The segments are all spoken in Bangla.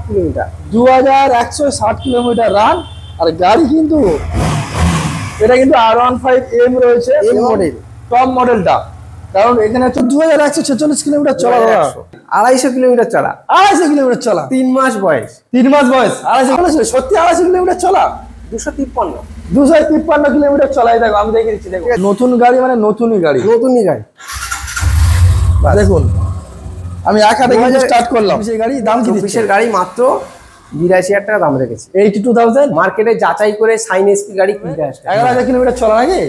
Kilometre, 2160 kilometre run. আর গাড়ি কিন্তু এটা কিন্তু R15M রয়েছে, এম মডেল, টপ মডেলটা। কারণ এখানে হচ্ছে 2146 কিলোমিটার চলা, 250 কিলোমিটার চলা, 250 কিলোমিটার চলা, 3 মাস বয়স, 3 মাস বয়স, 250, সত্যি 250 কিলোমিটার চলা, 253 কিলোমিটার চলাই। দেখো আমি দেখে দিচ্ছি, দেখো নতুন গাড়ি মানে নতুনই গাড়ি, নতুনই গাড়ি। দেখুন আমি একা দেখে স্টার্ট করলাম। সেই গাড়ি দাম কি দিচ্ছে? গাড়ি মাত্র 82,000 টাকা দাম রেখেছে, 82,000 মার্কেটে যাচাই করে সাইন এসপি গাড়ি 11,000 কিলোমিটার চলা নাকি?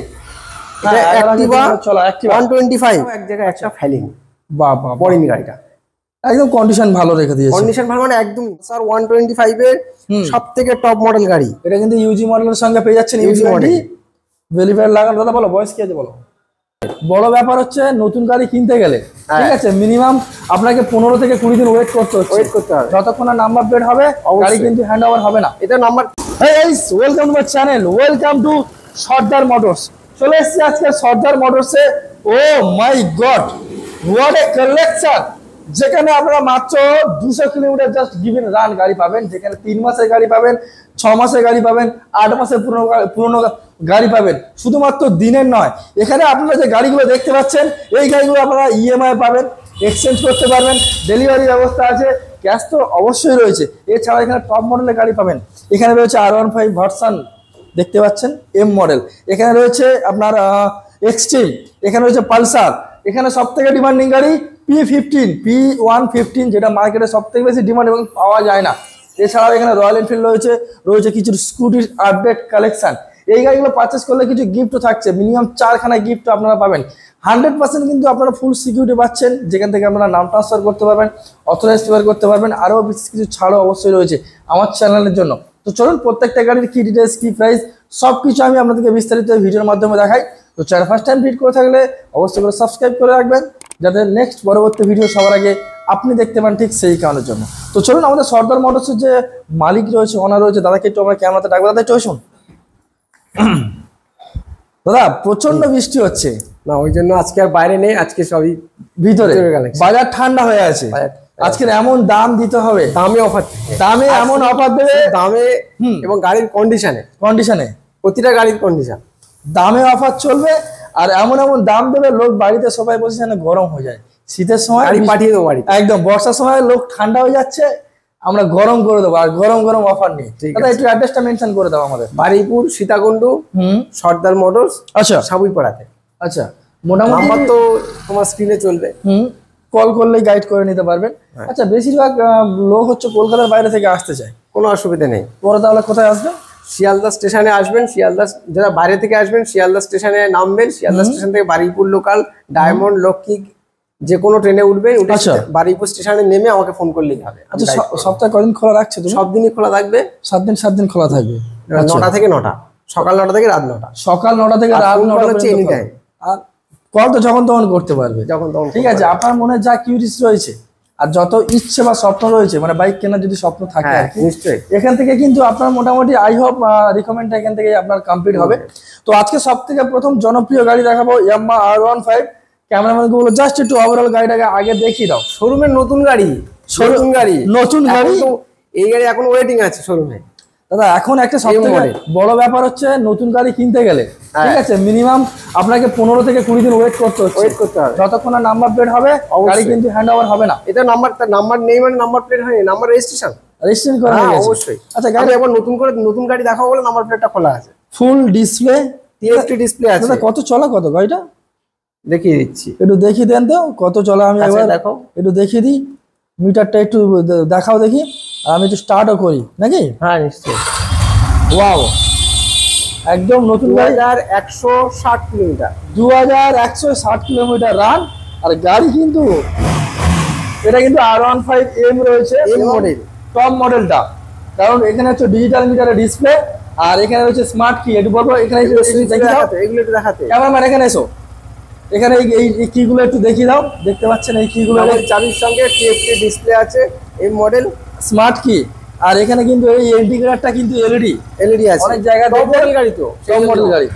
অ্যাক্টিভা চলা, অ্যাক্টিভা 125 এক জায়গায় একটা ফেলেনি। বাবা, পড়েনি গাড়িটা, একদম কন্ডিশন ভালো রেখে দিয়েছে। কন্ডিশন ভালো মানে একদম স্যার 125 এর সবথেকে টপ মডেল গাড়ি। এটা কিন্তু ইউজি মডেলের সঙ্গে পেয়ে যাচ্ছেন। ইউজি মডেল ভেরিফায়ার লাগানো। দাদা বলো বয়স কি আছে বলো। বড় ব্যাপার হচ্ছে নতুন গাড়ি কিনতে গেলে ঠিক আছে মিনিমাম আপনাকে 15 থেকে 20 দিন ওয়েট করতে হবে। যতক্ষণ না নাম্বার প্লেট হবে গাড়ি কিন্তু হ্যান্ড ওভার হবে না। এটা number. Hey guys, welcome to my channel, welcome to Sardar motors. চলে এসেছি আজকে সর্দার মোটরসে। ও মাই গড, হোয়াট এ কালেকশন! যেখানে আপনারা মাত্র 200 কিলোমিটার জাস্ট গিভেন রান গাড়ি পাবেন, যেখানে 3 মাসের গাড়ি পাবেন, 6 মাসের গাড়ি পাবেন, 8 মাসের পুরনো গাড়ি পাবেন। শুধুমাত্র দিনের নয়, এখানে আপনারা যে গাড়িগুলো দেখতে পাচ্ছেন এই গাড়িগুলো আপনারা ইএমআই পাবেন, এক্সচেঞ্জ করতে পারবেন, ডেলিভারি ব্যবস্থা আছে, ক্যাশ তো অবশ্যই রয়েছে। এছাড়া এখানে টপ মডেলের গাড়ি পাবেন। এখানে রয়েছে R15 ভার্সন দেখতে পাচ্ছেন, এম মডেল। এখানে রয়েছে আপনার এক্সট্রিম, এখানে রয়েছে পালসার, এখানে সব থেকে ডিমান্ডিং গাড়ি P115, যেটা মার্কেটে সব থেকে বেশি ডিমান্ড এবং পাওয়া যায় না। এছাড়াও এখানে রয়্যাল এনফিল্ড রয়েছে কিছু স্কুটির আপডেট কালেকশন। এই গাড়িগুলো পারচেস করলে কিছু গিফটও থাকছে, মিনিমাম 4খানা গিফট আপনারা পাবেন। 100% কিন্তু আপনারা ফুল সিকিউরিটি পাচ্ছেন, যেখান থেকে আপনারা নাম ট্রান্সফার করতে পারবেন, অথরাইজ করতে পারবেন। আরও বিশেষ কিছু ছাড়ও অবশ্যই রয়েছে আমার চ্যানেলের জন্য। তো চলুন প্রত্যেকটা গাড়ির কি ডিটেলস, কি প্রাইস, সব কিছু আমি আপনাদেরকে বিস্তারিত ভিডিওর মাধ্যমে দেখাই। তো চ্যানেল ফার্স্ট টাইম ভিজিট করে থাকলে অবশ্যই করে সাবস্ক্রাইব করে রাখবেন, যাতে নেক্সট পরবর্তী ভিডিও সবার আগে আপনি দেখতে পান, ঠিক সেই কারণের জন্য। তো চলুন আমাদের সর্দার মোটরসের যে মালিক রয়েছে, ওনার রয়েছে, দাদাকে একটু আমরা ক্যামেরাতে ডাকবো। দাদা একটু শুন। দাদা প্রচন্ড বৃষ্টি হচ্ছে না, ওই জন্য আজকে আর বাইরে নেই, আজকে সবই ভিতরে। বাজার ঠান্ডা হয়ে আছে, আজকে এমন দাম দিতে হবে, দামে অফার, দামে এমন অফার দেবে, দামে এবং গাড়ির কন্ডিশনে প্রতিটা গাড়ির কন্ডিশন দামে অফার চলবে। আর এমন এমন দাম দেবে, লোক বাড়িতে সবাই বসে গরম হয়ে যায়। শীতের সময় গাড়ি পাঠিয়ে দেবো বাড়ি, একদম বর্ষার সময় লোক ঠান্ডা হয়ে যাচ্ছে, আমরা গরম করে দেবো। আর গরম গরম অফার নিয়ে দাদা একটু অ্যাড্রেসটা মেনশন করে দাও আমাদের। বারুইপুর সীতাকুণ্ডু সর্দার মোটরস, আচ্ছা সাবুইপাড়াতে। আচ্ছা, মোটামুটি নাম্বার তো তোমার স্ক্রিনে চলবে, কল করলেই গাইড করে নিতে পারবেন। আচ্ছা, বেশিরভাগ লোক হচ্ছে কলকাতার বাইরে থেকে আসতে চায়, কোনো অসুবিধা নেই। পরে তাহলে কোথায় আসবে? শিয়ালদা স্টেশনে আসবেন, শিয়ালদা যারা বাইরে থেকে আসবেন শিয়ালদা স্টেশনে নামবেন, শিয়ালদা স্টেশন থেকে বারুইপুর লোকাল, ডায়মন্ড, লক্ষ্মী যে কোনো ট্রেনে উঠবেন, বারুইপুর স্টেশনে নেমে আমাকে ফোন করলেই হবে। আচ্ছা, সপ্তাহে কদিন খোলা রাখছে? সব দিনই খোলা থাকবে, 7 দিন খোলা থাকবে, 9টা থেকে 9টা, সকাল 9টা থেকে রাত 9টা, সকাল 9টা থেকে রাত 9টা হচ্ছে এনি টাইম। আর কল তো যখন তখন করতে পারবে, যখন তখন। ঠিক আছে, আপনার মনে যা কিউরিয়াস রয়েছে আর যত ইচ্ছে বা স্বপ্ন রয়েছে, মানে বাইক কেনার যদি স্বপ্ন থাকে নিশ্চয়ই এখান থেকে কিন্তু আপনার মোটামুটি আই হোপ রিকমেন্ডটা এখান থেকে আপনার কমপ্লিট হবে। তো আজকে সব থেকে প্রথম জনপ্রিয় গাড়ি দেখাবো ইয়ামাহা R15। ক্যামেরাম্যান গুলো জাস্ট একটু ওভারঅল গাড়িটাকে আগে দেখিয়ে দাও। শোরুমের নতুন গাড়ি, নতুন গাড়ি। এই গাড়ি এখন ওয়েটিং আছে শোরুমে। দাদা এখন একটা সবথেকে বড় ব্যাপার হচ্ছে নতুন গাড়ি কিনতে গেলে ঠিক আছে মিনিমাম আপনাকে 15 থেকে 20 দিন ওয়েট করতে হবে। যতক্ষণ না নাম্বার প্লেট হবে গাড়ি কিন্তু হ্যান্ড ওভার হবে না। এটা নাম্বার নেই মানে নাম্বার প্লেট হয়নি, নাম্বার রেজিস্ট্রেশন করা হয়ে গেছে অবশ্যই। আচ্ছা, গাড়ি একবার নতুন গাড়ি দেখাবো বলে নাম্বার প্লেটটা খোলা আছে, ফুল ডিসপ্লে, টিএফটি ডিসপ্লে আছে। দাদা কত চলা কত গাড়িটা দেখিয়ে দিচ্ছি, একটু দেখিয়ে দেন তো কত চলা। আমি একবার দেখো একটু দেখিয়ে দিই, মিটারটা একটু দেখাও দেখি, আর আমি একটু স্টার্টও করি নাকি? হ্যাঁ নিশ্চয়ই। ওয়াও, একদম নতুন গাড়ি। 2160 কিলোমিটার, 2160 কিলোমিটার রান। আর গাড়ি কিন্তু এটা কিন্তু R15M রয়েছে, এম মডেল, টপ মডেলটা। কারণ এখানে হচ্ছে ডিজিটাল মিটারের ডিসপ্লে, আর এখানে হচ্ছে স্মার্ট কি। একটু বলবো এখানে এগুলো একটু দেখাতে। ক্যামেরাম্যান এখানে এসো, এখানে এই কিগুলো একটু দেখিয়ে দাও। দেখতে পাচ্ছেন এই কিগুলো, চাবির সঙ্গে টিএফটি ডিসপ্লে আছে, এম মডেল, স্মার্ট কি। আর এখানে কিন্তু এই ইন্ডিকেটরটা কিন্তু এলইডি আছে অনেক জায়গায়। টপ মডেল গাড়ি তো, টপ মডেল গাড়ি।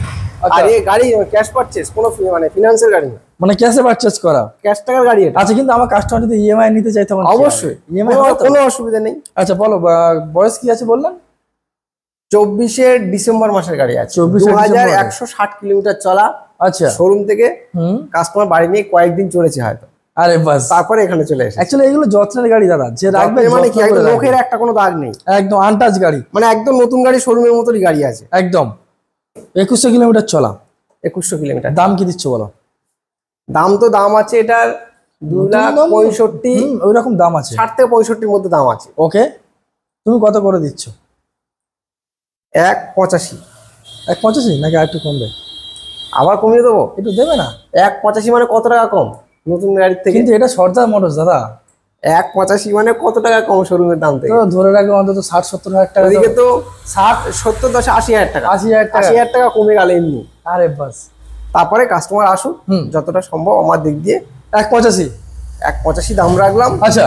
আর এই গাড়ি ক্যাশ পারচেজ, কোনো মানে ফিনান্সের গাড়ি না। মানে ক্যাশে পারচেজ করা, ক্যাশ টাকার গাড়ি এটা। আচ্ছা কিন্তু আমার কাস্টমার যদি ইএমআই নিতে চাই তখন অবশ্যই ইএমআই কোনো অসুবিধা নেই। আচ্ছা বলো বয়স কি আছে বললেন? 24 ডিসেম্বর মাসের গাড়ি আছে, 2160 কিলোমিটার চলা। আচ্ছা শোরুম থেকে কাস্টমার বাড়ি নিয়ে কয়েকদিন চলেছে হয়তো, আরে বাস তারপরে এখানে চলে এসেছে। অ্যাকচুয়ালি এগুলো যত্নের গাড়ি দাদা, যে রাখবে মানে কি একদম লোকের একটা কোনো দাগ নেই, একদম আনটাচ গাড়ি, মানে একদম নতুন গাড়ি শোরুমের মতোই গাড়ি আছে একদম। 2100 কিলোমিটার চলা, 2100 কিলোমিটার। দাম কি দিচ্ছ বলো? দাম তো দাম আছে এটার 2,65,000 ওই রকম দাম আছে, 60 থেকে 65 মধ্যে দাম আছে। ওকে, তুমি কত করে দিচ্ছ? 1,85। 185 নাকি আর একটু কমবে? আবার কমিয়ে দেবো, একটু দেবে না? 1,85 মানে কত টাকা কম নতুন গাড়ির থেকে? কিন্তু এটা সর্দার মোটরস দাদা, 1,85 মানে কত টাকা কম শোরুমের দাম থেকে? তো ধরে রাখবে অন্তত 60-70 হাজার টাকা। ওদিকে তো 60-70-80 হাজার টাকা, 80 হাজার টাকা কমে গেল এমনি। আরে বাস, তারপরে কাস্টমার আসুক, যতটা সম্ভব আমার দিক দিয়ে 185 দাম রাখলাম। আচ্ছা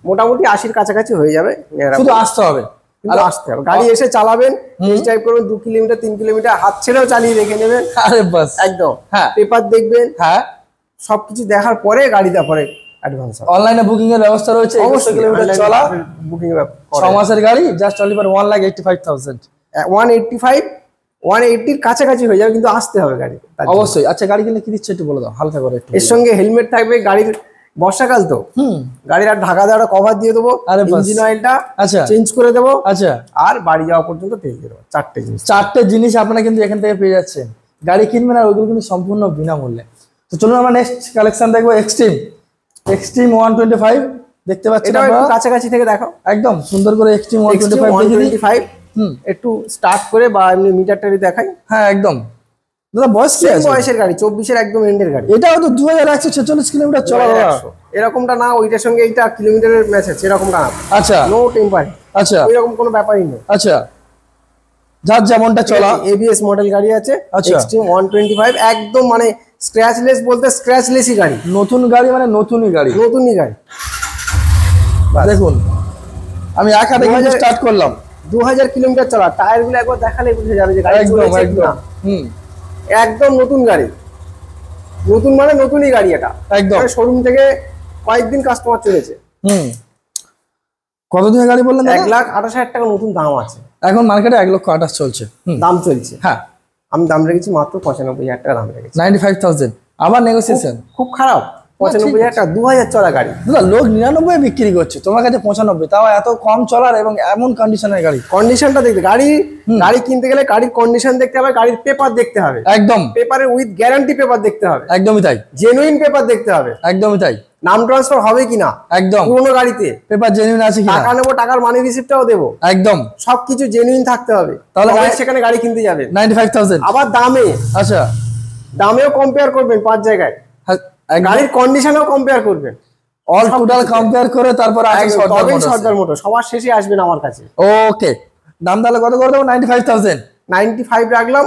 মোটামুটি 80-র কাছাকাছি হয়ে যাবে। শুধু আসতে হবে, কিন্তু আসতে হবে, গাড়ি এসে চালাবেন, টেস্ট ড্রাইভ করবেন, 2 কিলোমিটার 3 কিলোমিটার হাত ছেড়েও চালিয়ে দেখে নেবেন। আরে বাস একদম, হ্যাঁ পেপার দেখবেন, হ্যাঁ সবকিছু দেখার পরে গাড়ি তারপরে অ্যাডভান্স হবে। অনলাইনে বুকিং এর ব্যবস্থা রয়েছে, 2100 কিলোমিটার চলা, বুকিং 6 মাসের গাড়ি, জাস্ট অনলি ফর 1,85,000। 180-র কাছাকাছি হয়ে যাবে, কিন্তু আসতে হবে গাড়ি অবশ্যই। আচ্ছা গাড়ি কিনলে কি দিচ্ছে একটু বলে দাও হালকা করে একটু। এর সঙ্গে হেলমেট থাকবে, গাড়ির বর্ষাকাল তো গাড়ির আর ঢাকা দেওয়াটা কভার দিয়ে দেবো, ইঞ্জিন অয়েলটা আচ্ছা চেঞ্জ করে দেবো, আচ্ছা আর বাড়ি যাওয়া পর্যন্ত তেল দিয়ে দেবো। 4টে জিনিস আপনারা কিন্তু এখান থেকে পেয়ে যাচ্ছেন। গাড়ি কিনবেন আর ওইগুলো কিন্তু সম্পূর্ণ বিনামূল্যে। তো চলুন আমরা নেক্সট কালেকশন দেখবো, এক্সট্রিম 125 দেখতে পাচ্ছেন আপনারা, কাছাকাছি থেকে দেখো, একদম সুন্দর করে এক্সট্রিম 125 একটু স্টার্ট করে বা এমনি মিটারটারি দেখাই। হ্যাঁ একদম দাদা, বয়স কি আছে? বয়সের গাড়ি, 24-এর একদম এন্ডের গাড়ি। এটাও তো 2146 কিলোমিটার চলা দাদা। এরকমটা না, ওইটার সঙ্গে এইটা কিলোমিটারের ম্যাচ আছে, এরকমটা না। আচ্ছা নো টেম্পার, আচ্ছা ওইরকম কোনো ব্যাপারই নেই। আচ্ছা যার যেমনটা চলা, এবিএস মডেল গাড়ি আছে। আচ্ছা এক্সট্রিম 125 একদম মানে স্ক্র্যাচলেস, বলতে স্ক্র্যাচলেসই গাড়ি, নতুন গাড়ি মানে নতুনই গাড়ি, নতুনই গাড়ি। দেখুন আমি এক হাতে কিন্তু স্টার্ট করলাম, 2000 কিলোমিটার চলা, টায়ার গুলো একবার দেখালে বুঝে যাবে যে গাড়ি চলেছে কিনা। একদম নতুন গাড়ি, নতুন মানে নতুনই গাড়ি এটা, একদম শোরুম থেকে কয়েকদিন কাস্টমার চলেছে। কত দিনের গাড়ি বললেন? 1,28,000 টাকা নতুন দাম আছে, এখন মার্কেটে 1,28,000 চলছে, দাম চলছে। হ্যাঁ আমি দাম রেখেছি মাত্র 95,000 টাকা দাম রেখেছি। 95,000 আবার নেগোসিয়েশন, খুব খারাপ। 95,000 টাকা, 2000 চলা গাড়ি দাদা, লোক 99 বিক্রি করছে, তোমার কাছে 95, তাও এত কম চলার এবং এমন কন্ডিশনের গাড়ি। কন্ডিশনটা দেখতে, গাড়ি কিনতে গেলে গাড়ির কন্ডিশন দেখতে হবে, গাড়ির পেপার দেখতে হবে, একদম পেপারের উইথ গ্যারান্টি পেপার দেখতে হবে, একদমই তাই, জেনুইন পেপার দেখতে হবে, একদমই তাই, নাম ট্রান্সফার হবে কিনা, একদম পুরোনো গাড়িতে পেপার জেনুইন আছে কিনা, টাকা নেবো, টাকার মানি রিসিপ্টটাও দেবো, একদম সবকিছু জেনুইন থাকতে হবে, তাহলে সেখানে গাড়ি কিনতে যাবেন। 95,000 আবার দামে, আচ্ছা দামেও কম্পেয়ার করবেন 5 জায়গায়, গাড়ির কন্ডিশনও কম্পেয়ার করবেন, অল টোটাল কম্পেয়ার করে তারপর সর্দার মোটর সবার শেষে আসবেন আমার কাছে। ওকে, দাম তাহলে কত করে দেবো? 95,000। 95 রাখলাম,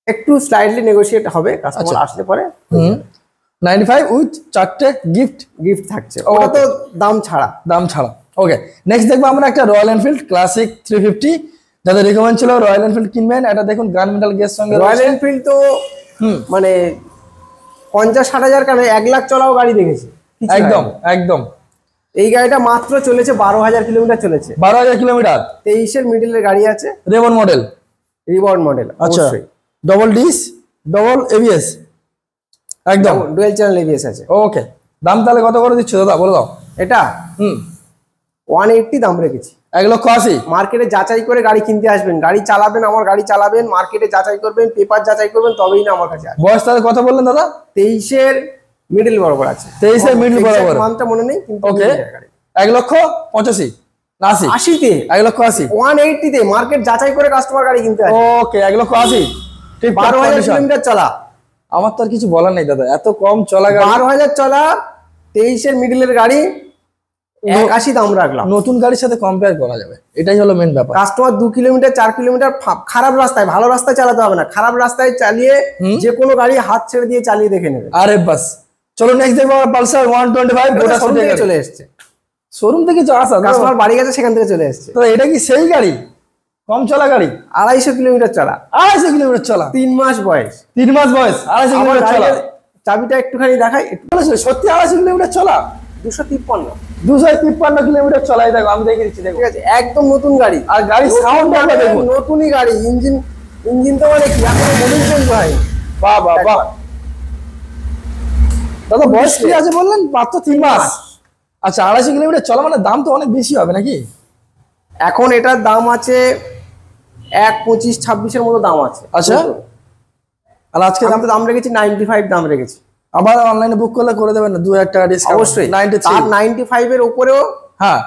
একটু স্লাইডলি নেগোশিয়েট হবে কাস্টমার আসলে পরে। 95 উইথ 4টে গিফট থাকছে, ওটা তো দাম ছাড়া। ওকে, নেক্সট দেখবো আমরা একটা রয়্যাল এনফিল্ড ক্লাসিক 350, যাদের রিকমেন্ড ছিল রয়্যাল এনফিল্ড কিনবেন। এটা দেখুন গান মেটাল গের সঙ্গে রয়্যাল এনফিল্ড তো মানে 50-60 হাজার কেন 1 লাখ চলাও গাড়ি দেখেছি, একদম এই গাড়িটা মাত্র চলেছে 12,000 কিলোমিটার চলেছে, 12,000 কিলোমিটার, 23-এর মিডলের গাড়ি আছে, রিবন মডেল। আচ্ছা, ডবল ডিস, ডবল এবিএস, একদম ডুয়াল চ্যানেল এবিএস আছে। ওকে, দাম তাহলে কত করে দিচ্ছ দাদা বলে দাও? এটা 180 দাম রেখেছি, 1,80,000। মার্কেটে যাচাই করে গাড়ি কিনতে আসবেন, গাড়ি চালাবেন, আমার গাড়ি চালাবেন, মার্কেটে যাচাই করবেন, পেপার যাচাই করবেন, তবেই না আমার কাছে আসবেন। বয়স তাহলে কত বললেন দাদা? 23-এর মিডল বরাবর আছে, 23-এর মিডল বরাবর, মানটা মনে নেই কিন্তু। ওকে, 1,85,000 না 80তে, 1,80,000 180 তে মার্কেট যাচাই করে কাস্টমার গাড়ি কিনতে আসে। ওকে, 1,80,000 ঠিক, 12,000 কিলোমিটার চলা। আমার তো আর কিছু বলার নেই দাদা, এত কম চলা গাড়ি, 12,000 চলা, 23-এর মিডলের গাড়ি, 180 দাম রাখলাম। নতুন গাড়ির সাথে কম্পেয়ার করা যাবে, এটাই হলো মেন ব্যাপার। কাস্টমার 2 কিলোমিটার 4 কিলোমিটার খারাপ রাস্তায়, ভালো রাস্তায় চালাতে হবে না, খারাপ রাস্তায় চালিয়ে যে কোনো গাড়ি হাত ছেড়ে দিয়ে চালিয়ে দেখে নেবে। আরে বাস, চলো নেক্সট দেখবো পালসার 125, গোটা শোরুম থেকে চলে এসেছে, শোরুম থেকে আসা, কাস্টমার বাড়ি গেছে সেখান থেকে চলে এসেছে। তো এটা কি সেই গাড়ি? কম চলা গাড়ি, 250 কিলোমিটার চলা, 3 মাস বয়স, 250 কিলোমিটার চলা, চাবিটা একটুখানি দেখাই। সত্যি 250 কিলোমিটার চলা? 253 253 কিলোমিটার চলাই, দেখো আমি দেখে দিচ্ছি, দেখো ঠিক আছে, একদম নতুন গাড়ি। আর গাড়ির সাউন্ড দেখো, নতুনই গাড়ি, ইঞ্জিন তো মানে কি এখনো মডেল চেঞ্জ হয়নি। বাহ বাহ বাহ। দাদা বয়স কি আছে বললেন? মাত্র 3 মাস। আচ্ছা 250 কিলোমিটার চলা মানে দাম তো অনেক বেশি হবে নাকি? এখন এটার দাম আছে 1.25-26 এর মতো দাম আছে। আচ্ছা, আর আজকে দাম রেখেছি 95 দাম রেখেছি। আবার অনলাইনে বুক করলে করে দেবেন না 2000 টাকা ডিসকাউন্ট? অবশ্যই 95 এর উপরেও হ্যাঁ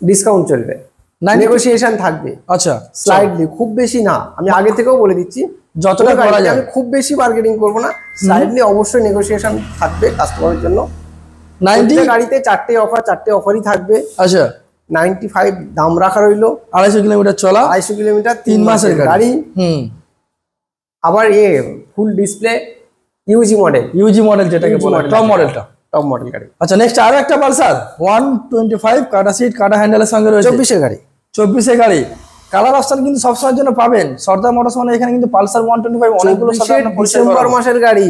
ডিসকাউন্ট চলবে, নেগোসিয়েশন থাকবে। আচ্ছা স্লাইডলি, খুব বেশি না, আমি আগে থেকেও বলে দিচ্ছি যতটা করা যায়। আমি খুব বেশি বার্গেনিং করব না, স্লাইডলি অবশ্যই নেগোসিয়েশন থাকবে কাস্টমারের জন্য। 90 গাড়িতে 4টে অফারই থাকবে। আচ্ছা 95 দাম রাখা রইলো। 250 কিলোমিটার চলা, 250 কিলোমিটার, 3 মাসের গাড়ি। আবার ফুল ডিসপ্লে ইউজি মডেল, যেটাকে বলা হয় টপ মডেল গাড়ি। আচ্ছা নেক্সট আরো একটা পালসার 125 কাটা সিট কাটা হ্যান্ডেলের সঙ্গে রয়েছে। 24 এর গাড়ি। 24 এর গাড়ি, কালার অপশন কিন্তু সবসময়ের জন্য পাবেন সর্দার মোটরস। মানে এখানে কিন্তু পালসার 125 অনেকগুলো ডিসেম্বর মাসের গাড়ি।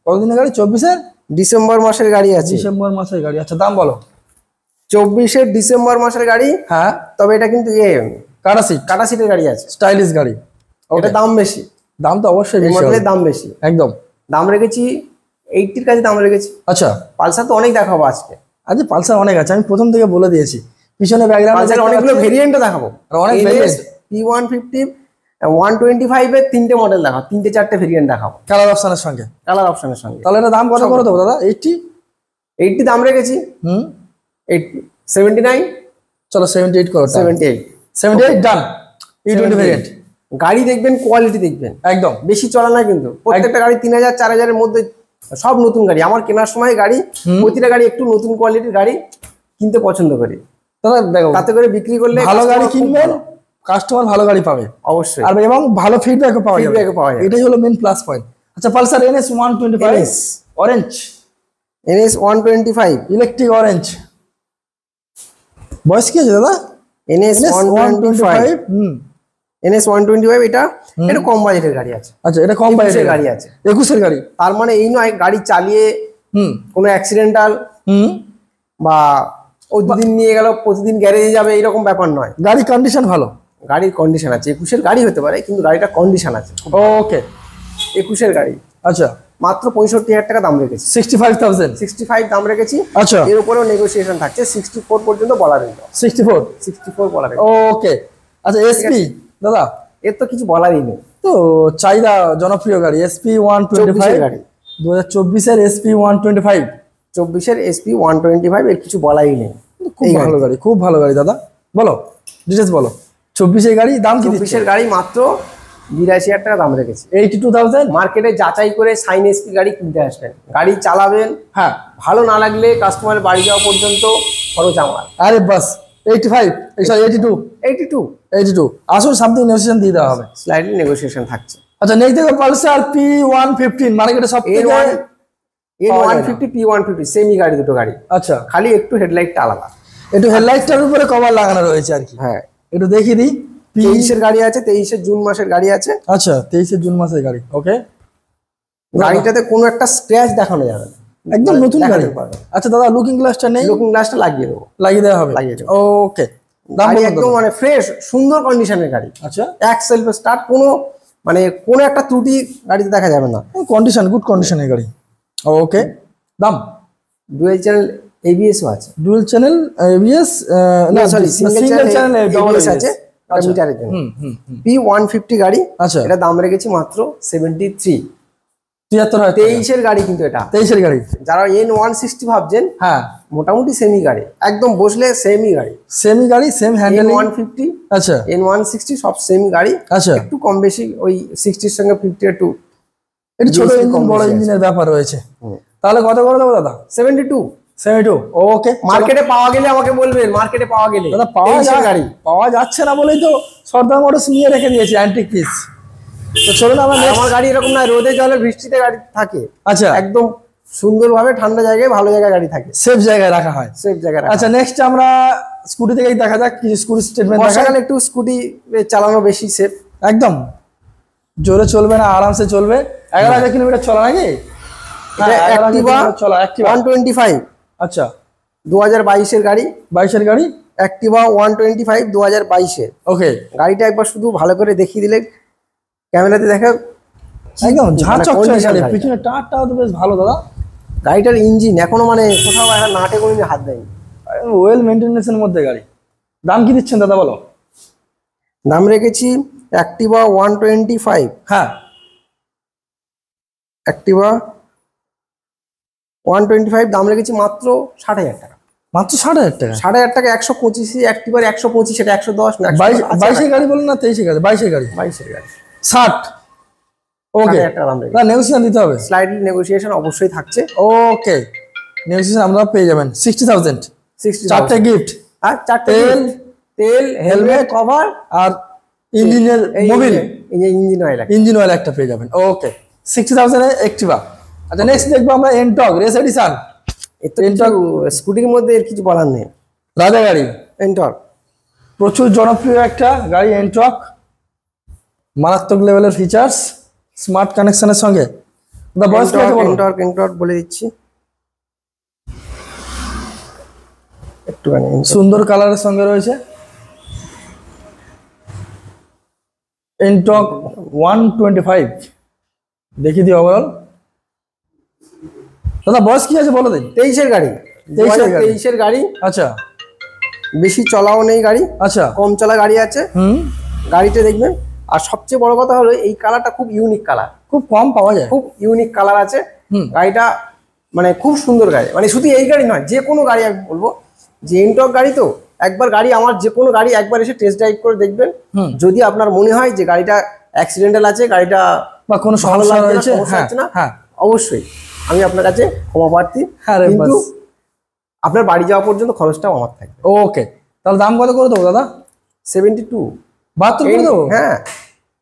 কতদিনের গাড়ি? 24 এর ডিসেম্বর মাসের গাড়ি আছে। ডিসেম্বর মাসের গাড়ি। আচ্ছা দাম বলো। 24 এর ডিসেম্বর মাসের গাড়ি। হ্যাঁ, তবে এটা কিন্তু কাটা সিটের গাড়ি আছে, স্টাইলিশ গাড়ি। ওটা দাম বেশি। দাম তো অবশ্যই বেশি, মডেলের দাম বেশি একদম। দাম রেখেছি 80 এর কাছে দাম রেখেছি। আচ্ছা পালসার তো অনেক দেখাবো আজকে। আজ পালসার অনেক আছে, আমি প্রথম থেকে বলে দিয়েছি। পিছনে ব্যাকগ্রাউন্ডে অনেকগুলো ভেরিয়েন্টও দেখাবো, আর অনেক ভেরিয়েন্ট। P150 125 এর 3টে মডেল দেখাবো, 3-4টে ভেরিয়েন্ট দেখাবো কালার অপশনের সঙ্গে। তাহলে এটা দাম কত করে দেবো দাদা? 80 দাম রেখেছি। 79। চলো 78 করো। 78 ডান। E20 ভেরিয়েন্ট গাড়ি দেখবেন, কোয়ালিটি দেখবেন, একদম বেশি চলা না কিন্তু। প্রত্যেকটা গাড়ি 3000-4000 এর মধ্যে, সব নতুন গাড়ি। আমার কেনার সময় গাড়ি, প্রতিটা গাড়ি একটু নতুন কোয়ালিটির গাড়ি কিনতে পছন্দ করি দাদা। দেখো তাতে করে বিক্রি করলে ভালো গাড়ি কিনবেন, কাস্টমার ভালো গাড়ি পাবে অবশ্যই, আর এবং ভালো ফিডব্যাকও পাওয়া যাবে। এটাই হলো মেন প্লাস পয়েন্ট। আচ্ছা Pulsar NS 125 orange, NS 125 electric orange. বয়স কি আছে দাদা? NS 125 এটা কম বাজেটের গাড়ি আছে। আচ্ছা এটা কম বাজেটের গাড়ি আছে, 21 এর গাড়ি। তার মানে এই নয় গাড়ি চালিয়ে কোনো অ্যাক্সিডেন্টাল বা ও দুদিন নিয়ে গেল প্রতিদিন গ্যারেজে যাবে এরকম ব্যাপার নয়। গাড়ির কন্ডিশন ভালো, গাড়ির কন্ডিশন আছে। 21 এর গাড়ি হতে পারে কিন্তু গাড়িটা কন্ডিশন আছে। ওকে 21 এর গাড়ি। আচ্ছা মাত্র 65,000 টাকা দাম রেখেছি। 65,000 দাম রেখেছি। আচ্ছা এর উপরেও নেগোসিয়েশন থাকছে। 64 পর্যন্ত বলা রইল। 64 বলা রইল। ওকে আচ্ছা SP দাদা, এর তো কিছু বলারই নেই, তো চাহিদা জনপ্রিয় গাড়ি। SP 125 গাড়ি, 2024 এর SP 125, 24 এর SP 125, এর কিছু বলাই নেই। খুব ভালো গাড়ি, খুব ভালো গাড়ি দাদা। বলো ডিটেইলস বলো। 24 এর গাড়ি দাম কি? 24 এর গাড়ি মাত্র 82,000 টাকা দাম রেখেছি। 82,000। মার্কেটে যাচাই করে সাইন SP গাড়ি কিনতে আসবেন, গাড়ি চালাবেন। হ্যাঁ, ভালো না লাগলে কাস্টমারের বাড়ি যাওয়া পর্যন্ত খরচ আমার। আরে বাস 85 82 আসুন, সামথিং নেগোসিয়েশন দিয়ে দেওয়া হবে, স্লাইডলি নেগোসিয়েশন থাকছে। আচ্ছা নেক্সট দেখো পালসার P115 মার্কেটে সব থেকে N150 P150 সেমি গাড়ি, দুটো গাড়ি। আচ্ছা খালি একটু হেডলাইটটা আলাদা, একটু হেডলাইটটার উপরে কভার লাগানো রয়েছে আর কি। হ্যাঁ একটু দেখিয়ে দিই। 23 এর গাড়ি আছে, 23 জুন মাসের গাড়ি আছে। আচ্ছা 23 জুন মাসের গাড়ি। ওকে গাড়িটাতে কোনো একটা স্ক্র্যাচ দেখানো যাবে না, একদম নতুন গাড়ি। আচ্ছা দাদা লুকিং গ্লাসটা নেই? লুকিং গ্লাসটা লাগিয়ে দেবো, লাগিয়ে দেওয়া হবে। ওকে গাড়ি একদম মানে ফ্রেশ সুন্দর কন্ডিশনের গাড়ি। আচ্ছা এক সেলফ স্টার্ট, কোনো একটা ত্রুটি গাড়িতে দেখা যাবে না। কন্ডিশন গুড কন্ডিশনের গাড়ি। ওকে দাম? ডুয়াল চ্যানেল ABS ও আছে। ডুয়াল চ্যানেল ABS না সরি সিঙ্গেল চ্যানেল ABS আছে মিটারের জন্য। P150 গাড়ি। আচ্ছা এটা দাম রেখেছি মাত্র 73। 73 এর গাড়ি কিন্তু এটা 23 এর গাড়ি। যারা N160 ভাবছেন, হ্যাঁ মোটামুটি সেমি গাড়ি, একদম বসলে সেমি গাড়ি, সেম হ্যান্ডেল। N150 আচ্ছা N160 সব সেমি গাড়ি। আচ্ছা একটু কম বেশি ওই 60 এর সঙ্গে 50 একটু ছোট ইঞ্জিন বড় ইঞ্জিনের ব্যাপার রয়েছে। তাহলে কত করে দেবো দাদা? 72। ওকে মার্কেটে পাওয়া গেলে আমাকে বলবেন, মার্কেটে পাওয়া গেলে। দাদা পাওয়া যাচ্ছে না বলেই তো সর্দার মোটরস নিয়ে রেখে দিয়েছে অ্যান্টিক পিস। তো চলুন আমার গাড়ি এরকম না, রোদে জলে বৃষ্টিতে গাড়ি থাকে। আচ্ছা একদম সুন্দরভাবে ঠান্ডা জায়গায় ভালো জায়গায় গাড়ি থাকে, সেফ জায়গায় রাখা হয়। আচ্ছা নেক্সট আমরা স্কুটি থেকেই দেখা যাক কিছু স্কুটি স্টেটমেন্ট। বর্ষাকালে একটু স্কুটি চালানো বেশি সেফ, একদম জোরে চলবে না, আরামসে চলবে। 11,000 কিলোমিটার চলা নাকি? হ্যাঁ, অ্যাক্টিভা চলো অ্যাক্টিভা 125 আচ্ছা 2022 এর গাড়ি। 22 এর গাড়ি অ্যাক্টিভা 125 2022 এর। ওকে গাড়িটা একবার শুধু ভালো করে দেখিয়ে দিলে, ক্যামেরাতে দেখা একদম ঝাঁ মানে চকচকে condition গাড়ি, গাড়িটা। পিছনে টায়ারটাও তো বেশ ভালো দাদা, গাড়িটার ইঞ্জিন এখনো মানে কোথাও একটা নাটে কোনো হাত দেয়নি। ওয়েল মেইনটেনেন্সের মধ্যে গাড়ি। দাম কি দিচ্ছেন দাদা বলো? দাম রেখেছি অ্যাক্টিভা 125, হ্যাঁ অ্যাক্টিভা 125 দাম রেখেছি মাত্র 60,000 টাকা। মাত্র 60,000 টাকা। 60,000 টাকা 125, অ্যাক্টিভার 125, এটা 110 না 22 গাড়ি বলেন না 23 গাড়ি? 22 গাড়ি 22 গাড়ি 60। ওকে 60,000 টাকা দাম রেখেছি। না নেগোসিয়েশন দিতে হবে। স্লাইডলি নেগোসিয়েশন অবশ্যই থাকছে। ওকে নেগোসিয়েশন আমরা পেয়ে যাবেন 60,000। 60,000 চারটে গিফট, আর চারটে তেল, তেল, হেলমেট, কভার আর ইঞ্জিনের Mobil, engine oil. Engine oil একটা পেয়ে যাবেন। ওকে 60,000 এ অ্যাক্টিভা। আচ্ছা নেক্সট দেখবো আমরা এনটক রেস এডিশন। এনটক স্কুটির মধ্যে এর কিছু বলার নেই। রাজা গাড়ি, এনটক প্রচুর জনপ্রিয় একটা গাড়ি এনটক, মারাত্মক লেভেলের ফিচার্স, স্মার্ট কানেকশনের সঙ্গে। দা বয়স কত বলো? এনটক বলে দিচ্ছি একটুখানি। সুন্দর কালারের সঙ্গে রয়েছে এনটক 125। দেখিয়ে দিই ওভারঅল। দাদা বয়স কি আছে বলো দিন। 23 এর গাড়ি, 2023 এর গাড়ি। আচ্ছা বেশি চলাও নেই গাড়ি, আচ্ছা কম চলা গাড়ি আছে। হুম, গাড়িতে দেখবেন, আর সবচেয়ে বড় কথা হলো এই কালারটা খুব ইউনিক কালার, খুব কম পাওয়া যায়। খুব ইউনিক কালার আছে। হুম। গাড়িটা মানে খুব সুন্দর গাড়ি, মানে শুধু এই গাড়ি নয়, যে কোনো গাড়ি আমি বলবো যে এনটক গাড়ি তো একবার গাড়ি, আমার যে কোনো গাড়ি একবার এসে টেস্ট ড্রাইভ করে দেখবেন। হুম। যদি আপনার মনে হয় যে গাড়িটা অ্যাক্সিডেন্টাল আছে, গাড়িটা বা কোনো ভালো সমস্যা লাগছে না, রয়েছে, সমস্যা হ্যাঁ হচ্ছে না, হ্যাঁ অবশ্যই আমি আপনার কাছে ক্ষমা প্রার্থী। আরে কিন্তু বাস। আপনার বাড়ি যাওয়া পর্যন্ত খরচটাও আমার থাকবে। ওকে তাহলে দাম কত করে দেবো দাদা? 72। 72 করে দেবো? হ্যাঁ,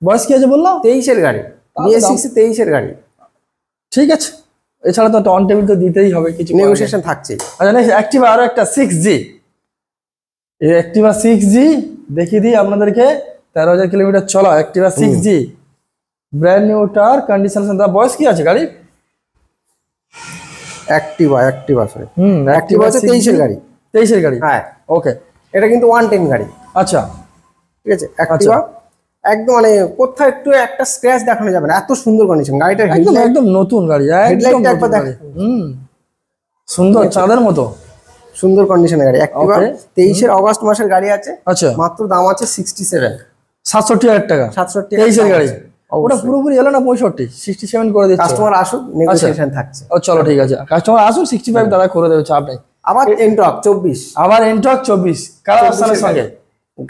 বয়স কি আছে বললাম? 23 এর গাড়ি, BS6 23 এর গাড়ি। ঠিক আছে, এছাড়া তো অন টেবিল তো দিতেই হবে, কিছু নেগোসিয়েশন থাকছে। আচ্ছা নেক্সট অ্যাক্টিভা আরো একটা 6G। এই অ্যাক্টিভা 6G দেখিয়ে দিই আপনাদেরকে। 13,000 কিলোমিটার চলা Activa 6G, brand new tyre condition. বয়স কি আছে গাড়ি? অ্যাক্টিভা সরি, হুম অ্যাক্টিভা হচ্ছে 23 এর গাড়ি। 23 এর গাড়ি, হ্যাঁ, ওকে এটা কিন্তু 110 গাড়ি। আচ্ছা ঠিক আছে, অ্যাক্টিভা একদম মানে কোথাও একটু একটা স্ক্র্যাচ দেখানো যাবে না, এত সুন্দর কন্ডিশন। গাড়িটার একদম হেডলাইট, একদম নতুন গাড়ি, একদম হেডলাইটটা একবার নতুন দেখ, গাড়ি। হুম সুন্দর চাঁদের মতো সুন্দর কন্ডিশনের গাড়ি। অ্যাক্টিভা Okay. 23 এর অগস্ট মাসের গাড়ি আছে। আচ্ছা মাত্র দাম আছে 67, 67,000 টাকা। 67 23 এর গাড়ি, অবশ্যই। ওটা পুরোপুরি এলো না 65, 67 করে দিচ্ছে। কাস্টমার আসুক, নেগোসিয়েশন থাকছে। ও চলো ঠিক আছে, কাস্টমার আসুন 65 দাদা করে দেবে, চাপ নেই। আবার এনটক 24, আবার এনটক 24 কালার অপশনের সঙ্গে।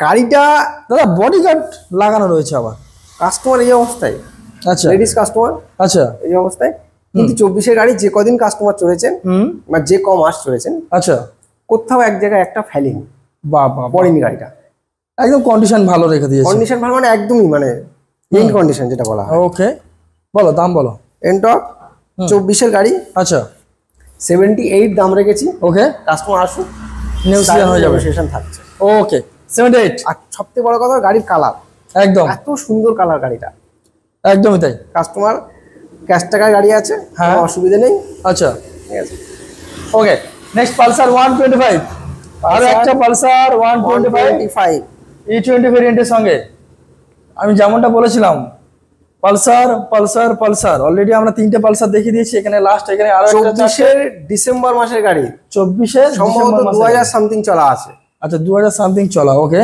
গাড়িটা দাদা বডি গার্ড লাগানো রয়েছে আবার। কাস্টমার এই অবস্থায়, আচ্ছা লেডিস কাস্টমার আচ্ছা এই অবস্থায়, কিন্তু 24 এর গাড়ি যে কদিন কাস্টমার চলেছেন, হুম বা যে ক মাস চলেছেন, আচ্ছা কোথাও এক জায়গায় একটা ফেলিং বাহ বাহ বাহ। পড়েনি গাড়িটা। একদম কন্ডিশন ভালো রেখে দিয়েছে। কন্ডিশন ভালো মানে একদমই মানে মেইন কন্ডিশন যেটা বলা হয়। ওকে বলো দাম বলো। এনটক 24 এর গাড়ি, আচ্ছা 78 দাম রেখেছি। ওকে কাস্টমার আসুক, নেগোসিয়েশন হয়ে যাবে। নেগোসিয়েশন থাকছে। ওকে 78 আর সবথেকে বড় কথা গাড়ির কালার, একদম এত সুন্দর কালার গাড়িটা। একদমই তাই। কাস্টমার ক্যাশ টাকায় গাড়ি আছে, হ্যাঁ। কোনো অসুবিধা নেই। আচ্ছা ঠিক আছে, ওকে নেক্সট পালসার 125, আর একটা পালসার 125 125 E20 ভেরিয়েন্টের সঙ্গে। আমি যেমনটা বলেছিলাম পালসার পালসার পালসার, অলরেডি আমরা 3টে পালসার দেখিয়ে দিয়েছি। এখানে লাস্ট এখানে আরো একটা 24 ডিসেম্বর মাসের গাড়ি, 24 সম্ভবত 2000 সামথিং চলা আছে। আচ্ছা 2000 সামথিং চলা, ওকে।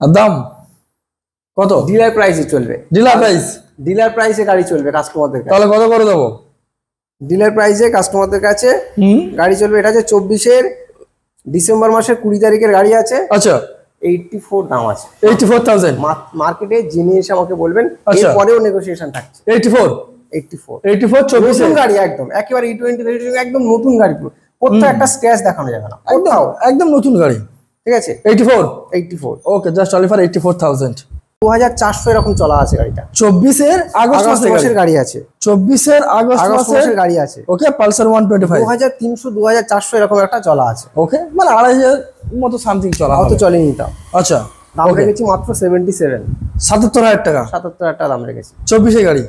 আর দাম কত? ডিলার প্রাইসে চলবে, ডিলার প্রাইস। ডিলার প্রাইসে গাড়ি চলবে কাস্টমারদের কাছে। তাহলে কত করে দেবো? ডিলার প্রাইসে কাস্টমারদের কাছে হুম গাড়ি চলবে। এটা হচ্ছে 24 ডিসেম্বর মাসের 20 তারিখের গাড়ি আছে। আচ্ছা 84 দাম আছে। 84,000 মার্কেটে জেনে এসে আমাকে বলবেন, আচ্ছা। এরপরেও নেগোসিয়েশন থাকছে। 84 84 24 নতুন গাড়ি, একদম একেবারে E20 একদম নতুন গাড়ি, পুরো কোথাও একটা স্ক্র্যাচ দেখানো যাবে না, একদম কোথাও। একদম নতুন গাড়ি। ঠিক আছে, 84 ওকে জাস্ট অনলি ফর 84,000। 2400 এরকম চলা আছে গাড়িটা। 24 আগস্ট আগস্ট মাসের গাড়ি আছে, 24 আগস্ট আগস্ট মাসের মাসের গাড়ি আছে। ওকে পালসার 125 2300 2400 এরকম একটা চলা আছে। ওকে মানে 2,500 মতো সামথিং চলা অত হবে। চলেনি তাও। আচ্ছা দাম ওকে রেখেছি মাত্র 77, 77,000 টাকা। 77,000 টাকা দাম রেখেছি। 24 গাড়ি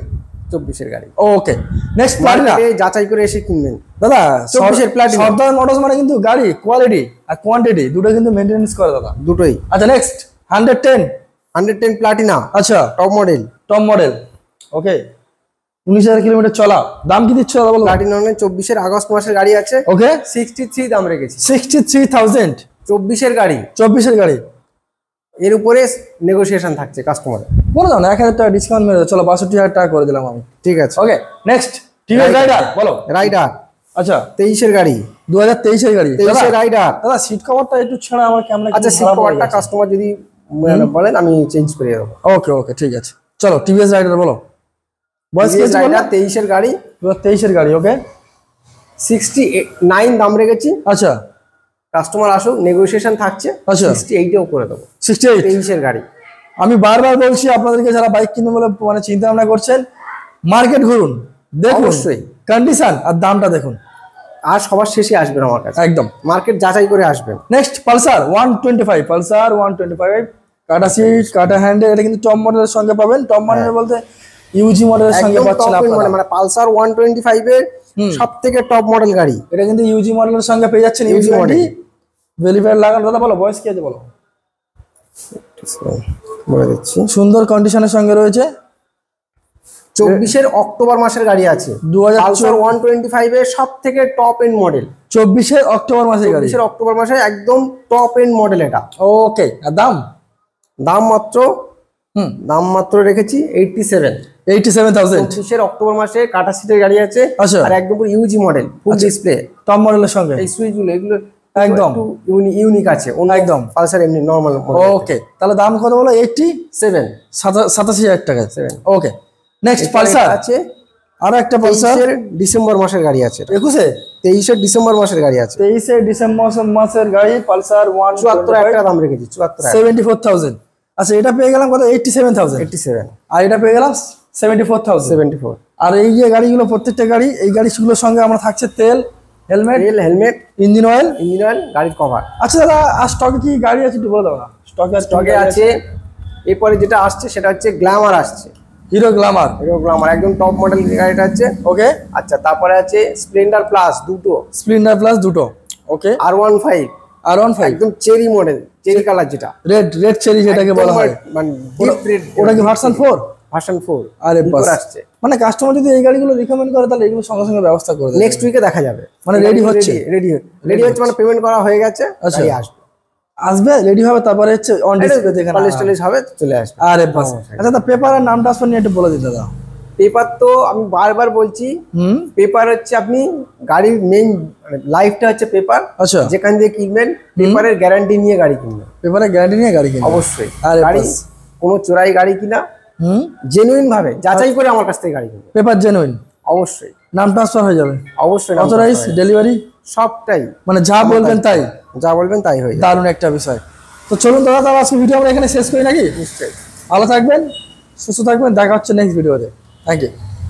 24-এর গাড়ি। ওকে, নেক্সট প্লাটিনা। মার্কেটে যাচাই করে এসে কিনবেন দাদা 24-এর প্লাটিনা। সর্দার মোটরস মানে কিন্তু গাড়ি কোয়ালিটি আর কোয়ান্টিটি দুটো কিন্তু মেইনটেনেন্স করে দাদা। দুটোই। আচ্ছা নেক্সট 110 প্লাটিনা। আচ্ছা top model. Top model. Okay, 19,000 kilometre চলা। দাম কি দিচ্ছ দাদা বলো? প্লাটিনা 24-এর আগস্ট মাসের গাড়ি আছে। ওকে, 63 দাম রেখেছি। 63,000 24-এর গাড়ি। 24-এর গাড়ি। এর উপরে নেগোসিয়েশন থাকছে কাস্টমার। বলো দাও না, 1,000 টাকা ডিসকাউন্ট মেরে দাও। চলো 62,000 টাকা করে দিলাম আমি। ঠিক আছে। ওকে, নেক্সট টিভিএস রাইডার বলো। রাইডার। আচ্ছা 23-এর গাড়ি। 2023-এর গাড়ি। 23-এর রাইডার। দাদা সিট কভারটা একটু ছাড়া আমার ক্যামেরা। আচ্ছা, সিট কভারটা কাস্টমার যদি বলেন আমি চেঞ্জ করে দেবো। ওকে ওকে ঠিক আছে। চলো টিভিএস রাইডার বলো। বয়স কি আছে? রাইডার 23-এর গাড়ি। 2023-এর গাড়ি। ওকে, 69 দাম রেখেছি। আচ্ছা কাস্টমার আসুক, নেগোসিয়েশন থাকছে। আচ্ছা 68-এও করে দেবো। 68। 23-এর গাড়ি। আমি বারবার বলছি আপনাদেরকে, যারা বাইক কিনবে বলে মানে চিন্তা ভাবনা করছেন, মার্কেট ঘুরুন, দেখুন অবশ্যই কন্ডিশন আর দামটা দেখুন। আর সবার শেষে আসবেন আমার কাছে, একদম মার্কেট যাচাই করে আসবেন। Next Pulsar 125। পালসার 125 কাটা সিট, কাটা হ্যান্ডেল। এটা কিন্তু টপ মডেলের সঙ্গে পাবেন। টপ মডেল বলতে ইউজি মডেলের সঙ্গে পাচ্ছেন আপনারা। মানে পালসার 125 এর সবথেকে টপ মডেল গাড়ি। এটা কিন্তু ইউজি মডেলের সঙ্গে পেয়ে যাচ্ছেন। ইউজি মডেল ভেরিফায়ার লাগানো। দাদা বলো বয়স কি আছে বলো। বলে দিচ্ছি, সুন্দর কন্ডিশনের সঙ্গে রয়েছে। 24-এর অক্টোবর মাসের গাড়ি আছে। 2024 পালসার 125 এর সবথেকে টপ এন্ড মডেল। 24-এর অক্টোবর মাসের গাড়ি। 24-এর অক্টোবর মাসে একদম টপ এন্ড মডেল এটা। ওকে, আর দাম? দাম মাত্র রেখেছি 87,000। 87,000। অক্টোবর মাসে কাটা সিটের গাড়ি আছে। আচ্ছা, আর একদম পুরো Yuji model, full display, top মডেলের সঙ্গে। এই সুইচগুলো এগুলো একদম ইউনিক আছে। একদম পালসার এমনি নরমাল। ওকে, তাহলে দাম কত বলো? 87। 87,000 টাকা। ওকে, নেক্সট পালসার আছে। আরো একটা পালসার ডিসেম্বর মাসের গাড়ি আছে। 23-এর ডিসেম্বর মাসের গাড়ি আছে। 23-এর ডিসেম্বর মাসের গাড়ি। পালসার 74,000 টাকা দাম রেখেছি। 74,000। আচ্ছা, এটা পেয়ে গেলাম কত? 87,000। 87। আর এটা পেয়ে গেলাম 74,000। 74। আর এই যে গাড়িগুলো, প্রত্যেকটা গাড়ি, এই গাড়িগুলোর সঙ্গে আমরা থাকছে তেল, হেলমেট, ইঞ্জিন অয়েল, গাড়ির কভার। আচ্ছা দাদা, আর স্টকে কি গাড়ি আছে একটু বলে দাও না। স্টকে আছে। এরপরে যেটা আসছে সেটা হচ্ছে গ্ল্যামার আসছে। Hero Glamour. একদম টপ মডেল গাড়িটা আছে। ওকে, আচ্ছা, তারপরে আছে স্প্লেন্ডার প্লাস দুটো। স্প্লেন্ডার প্লাস দুটো। ওকে, R15 একদম চেরি মডেল, চেরি কালার, যেটা রেড চেরি যেটাকে বলা হয়। মানে ওটা কি ভার্সন 4? ভার্সন 4। আরে বাস, আসছে। মানে কাস্টমার যদি এই গাড়িগুলো রিকমেন্ড করে তাহলে এগুলো সঙ্গে সঙ্গে ব্যবস্থা করে দেবে। নেক্সট উইকে দেখা যাবে। মানে রেডি হচ্ছে মানে পেমেন্ট করা হয়ে গেছে। আচ্ছা, আসবে রেডি হবে, তারপরে হচ্ছে অন ডিসপ্লে দেখে হবে, চলে আসবে। আরে বাস। আচ্ছা দাদা, পেপার আর নাম ট্রান্সফার নিয়ে একটু বলে দিন দাদা। পেপার তো আমি বারবার বলছি, পেপার হচ্ছে আপনি গাড়ির মেইন লাইফটা হচ্ছে পেপার। আচ্ছা, যেখান দিয়ে কিনবেন পেপারের গ্যারান্টি নিয়ে গাড়ি কিনবেন। পেপারের গ্যারান্টি নিয়ে গাড়ি কিনবেন অবশ্যই। আরে গাড়ি কোনো চোরাই গাড়ি কিনা, জেনুইন ভাবে যাচাই করে আমার কাছ থেকে গাড়ি কিনবেন। পেপার জেনুইন, অবশ্যই। নাম ট্রান্সফার হয়ে যাবে অবশ্যই। অথরাইজ ডেলিভারি সবটাই, মানে যা বলবেন তাই। হয়ে যাবে। দারুণ একটা বিষয়। তো চলুন দাদা, তাহলে আজকে ভিডিও আমরা এখানে শেষ করি নাকি? নিশ্চয়ই। ভালো থাকবেন, সুস্থ থাকবেন, দেখা হচ্ছে নেক্সট ভিডিওতে। Thank you.